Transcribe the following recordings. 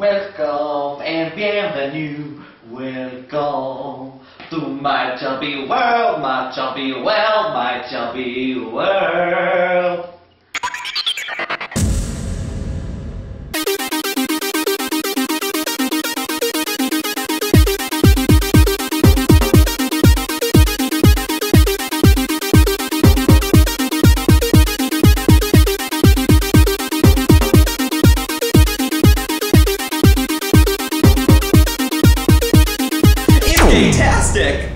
Welcome and bienvenue, welcome to my chubby world, my chubby world, my chubby world. Fantastic!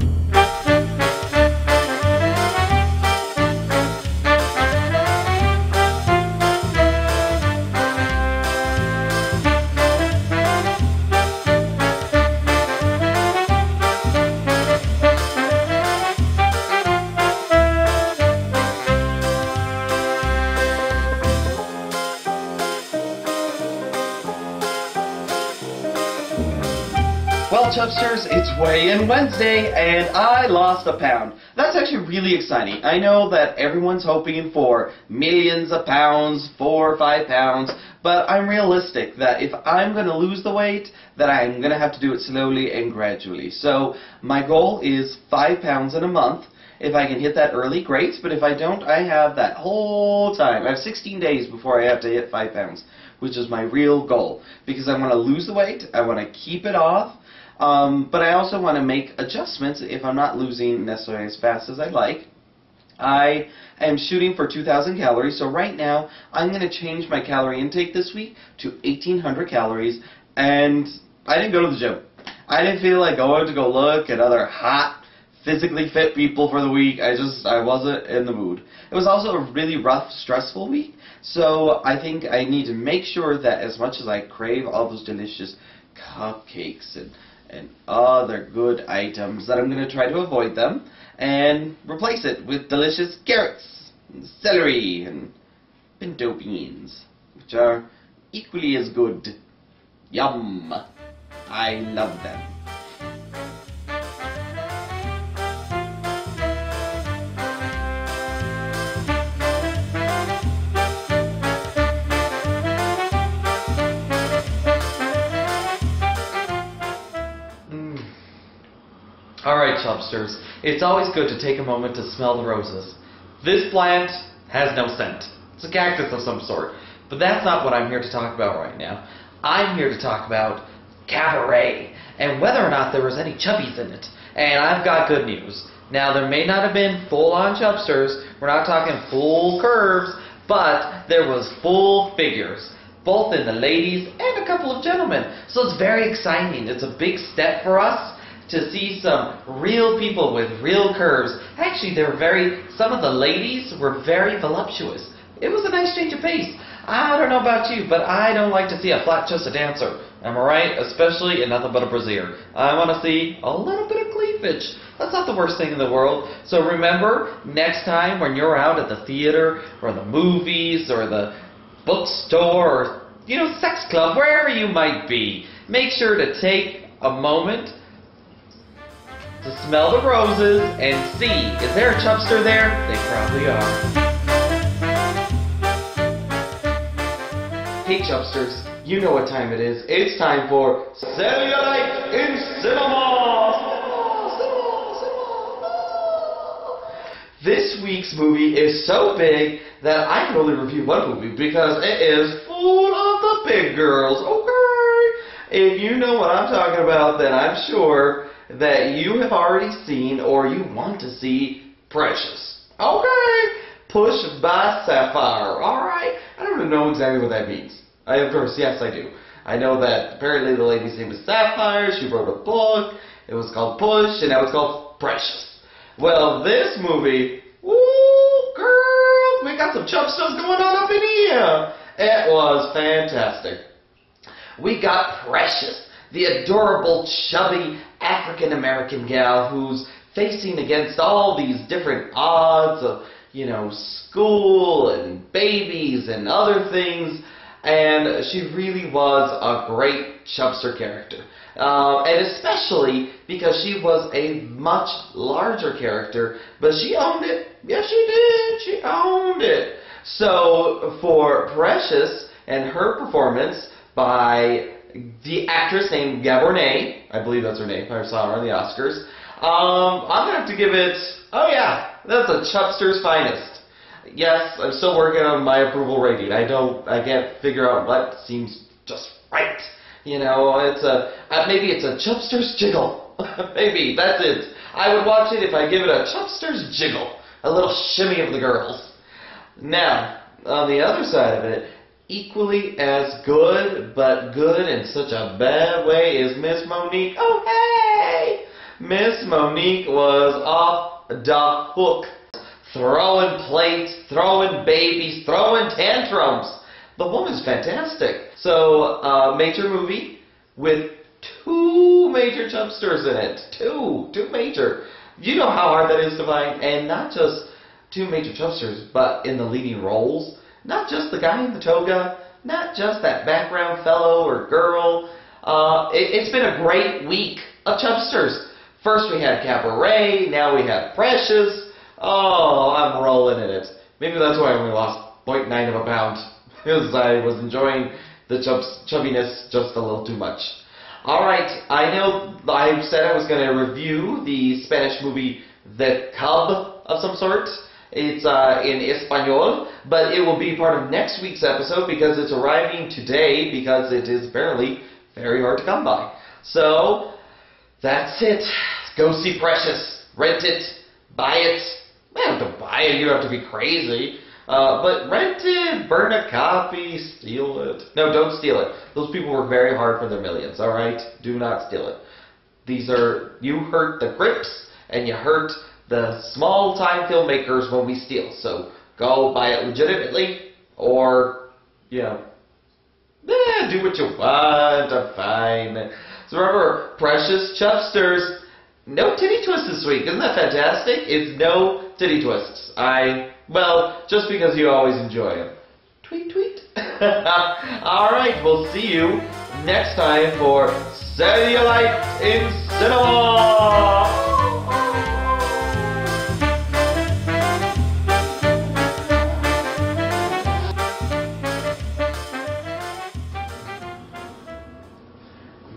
Well, Chubsters, it's weigh-in Wednesday, and I lost a pound. That's actually really exciting. I know that everyone's hoping for millions of pounds, 4 or 5 pounds, but I'm realistic that if I'm going to lose the weight, that I'm going to have to do it slowly and gradually. So my goal is 5 pounds in a month. If I can hit that early, great, but if I don't, I have that whole time. I have 16 days before I have to hit 5 pounds, which is my real goal, because I want to lose the weight, I want to keep it off, but I also want to make adjustments if I'm not losing necessarily as fast as I'd like. I am shooting for 2,000 calories, so right now I'm going to change my calorie intake this week to 1,800 calories, and I didn't go to the gym. I didn't feel like going to go look at other hot, physically fit people for the week. I wasn't in the mood. It was also a really rough, stressful week, so I think I need to make sure that as much as I crave all those delicious cupcakes and other good items, that I'm going to try to avoid them and replace it with delicious carrots and celery and pinto beans, which are equally as good. Yum! I love them. Alright, Chubsters, it's always good to take a moment to smell the roses. This plant has no scent. It's a cactus of some sort. But that's not what I'm here to talk about right now. I'm here to talk about cabaret, and whether or not there was any chubbies in it. And I've got good news. Now, there may not have been full-on Chubsters, we're not talking full curves, but there was full figures, both in the ladies and a couple of gentlemen. So it's very exciting. It's a big step for us to see some real people with real curves. Actually, some of the ladies were very voluptuous. It was a nice change of pace. I don't know about you, but I don't like to see a flat-chested dancer. Am I right? Especially in nothing but a brassiere. I want to see a little bit of cleavage. That's not the worst thing in the world. So remember, next time when you're out at the theater, or the movies, or the bookstore, or, sex club, wherever you might be, make sure to take a moment to smell the roses and see, is there a Chubster there? They probably are. Hey Chubsters, you know what time it is. It's time for Cellulite in Cinema! This week's movie is so big that I can only review one movie because it is full of the big girls, okay? If you know what I'm talking about, then I'm sure that you have already seen or you want to see Precious. Okay? Pushed by Sapphire. Alright? I don't even know exactly what that means. Of course, yes I do. I know that apparently the lady's name is Sapphire, she wrote a book, it was called Push, and now it's called Precious. Well, this movie, woo, girl, we got some chub stuff going on up in here. It was fantastic. We got Precious, the adorable, chubby African-American gal who's facing against all these different odds of, school and babies and other things, and she really was a great Chubster character. And especially because she was a much larger character, but she owned it. Yes, she did. She owned it. So for Precious and her performance by the actress named Gabornay, I believe that's her name, I saw her on the Oscars. I'm going to have to give it, oh yeah, that's a Chubster's finest. Yes, I'm still working on my approval rating. I can't figure out what seems just right. You know, maybe it's a Chubster's jiggle. Maybe, that's it. I would watch it if I give it a Chubster's jiggle. A little shimmy of the girls. Now, on the other side of it, equally as good, but good in such a bad way, is Miss Monique. Oh, hey! Miss Monique was off the hook. Throwing plates, throwing babies, throwing tantrums. The woman's fantastic. So, major movie with 2 major Chubsters in it. Two major. You know how hard that is to find, and not just 2 major Chubsters, but in the leading roles. Not just the guy in the toga, not just that background fellow or girl. It's been a great week of Chubsters. First we had Cabaret, now we have Precious. Oh, I'm rolling in it. Maybe that's why I only lost 0.9 of a pound, because I was enjoying the chubbiness just a little too much. Alright, I know I said I was going to review the Spanish movie The Cub of some sort. It's in Espanol, but it will be part of next week's episode because it's arriving today because it is apparently very hard to come by. So, that's it. Go see Precious. Rent it. Buy it. You don't have to buy it. You don't have to be crazy. But rent it, burn a copy, steal it. No, don't steal it. Those people work very hard for their millions, alright? Do not steal it. You hurt the grips, and you hurt the small-time filmmakers when we steal. So, go buy it legitimately, or, do what you want, fine. So remember, Precious Chubsters, no titty twists this week. Isn't that fantastic? It's no titty twists. Well, just because you always enjoy them. Tweet, tweet. Alright, we'll see you next time for Cellulite in Cinema!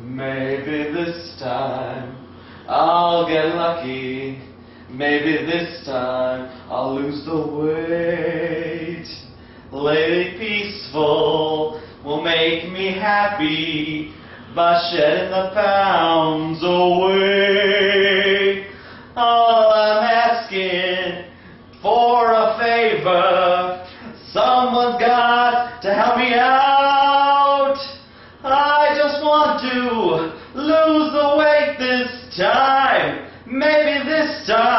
Maybe this time I'll get lucky. Maybe this time I'll lose the weight. Lady Peaceful will make me happy by shedding the pounds away. All I'm asking for a favor, someone's got to help me out. I just want to lose the weight this time. Maybe this time